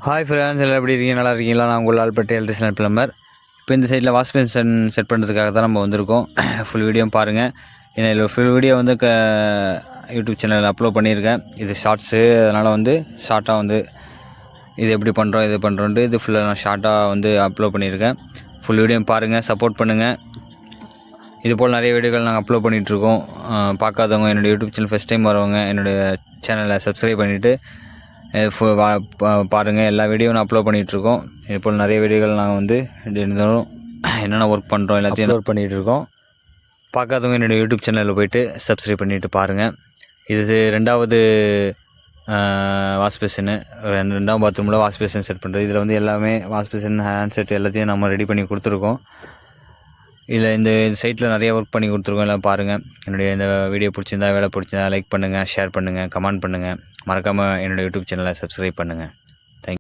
Hi friends, எல்லாம் எப்படி இருக்கீங்க? நல்லா இருக்கீங்களா? நான் உங்கள் ஆல்பர்ட் எலக்ட்ரிஷியன் பிளம்பர். இப்போ இந்த சைடில் வாஷ் பேஷன் செட் பண்ணுறதுக்காக தான் நம்ம வந்திருக்கோம். ஃபுல் வீடியோ பாருங்கள். இதில் ஃபுல் வீடியோ வந்து யூடியூப் சேனலில் அப்லோட் பண்ணியிருக்கேன். இது ஷார்ட்ஸு, அதனால் ஷார்ட்டாக இது எப்படி பண்ணுறோம் இது பண்ணுறோன்ட்டு இது ஃபுல்லாக நான் ஷார்ட்டாக அப்லோட் பண்ணியிருக்கேன். ஃபுல் வீடியோ பாருங்கள், சப்போர்ட் பண்ணுங்கள். இதுபோல் நிறைய வீடியோக்கள் நாங்கள் அப்லோட் பண்ணிகிட்ருக்கோம். பார்க்காதவங்க, என்னுடைய யூடியூப் சேனல் ஃபஸ்ட் டைம் வரவங்க என்னுடைய சேனலை சப்ஸ்கிரைப் பண்ணிவிட்டு பாருங்கள். எல்லா வீடியோவும் நான் அப்லோட் பண்ணிகிட்ருக்கோம். இதுபோல் நிறைய வீடியோக்கள் நாங்கள் இருந்தாலும் என்னென்ன ஒர்க் பண்ணுறோம் எல்லாத்தையும் அப்லோட் பண்ணிகிட்ருக்கோம். பார்க்காதவங்க என்னுடைய யூடியூப் சேனலில் போய்ட்டு சப்ஸ்கிரைப் பண்ணிவிட்டு பாருங்கள். இது ரெண்டாவது வாஷ் பேஷனு, ரெண்டாவது பாத்ரூமில் வாஷ் பேஷன் செட் பண்ணுறது. இதில் எல்லாமே வாஷ் பேஷன், ஹேண்ட் செட் எல்லாத்தையும் நம்ம ரெடி பண்ணி கொடுத்துருக்கோம். இதில் இந்த சைட்டில் நிறைய ஒர்க் பண்ணி கொடுத்துருக்கோம். எல்லாம் பாருங்கள். என்னுடைய இந்த வீடியோ பிடிச்சிருந்தா, வேலை பிடிச்சிருந்தா லைக் பண்ணுங்கள், ஷேர் பண்ணுங்கள், கமெண்ட் பண்ணுங்கள். மறக்காமல் என்னுடைய யூடியூப் சேனலை சப்ஸ்கிரைப் பண்ணுங்கள்.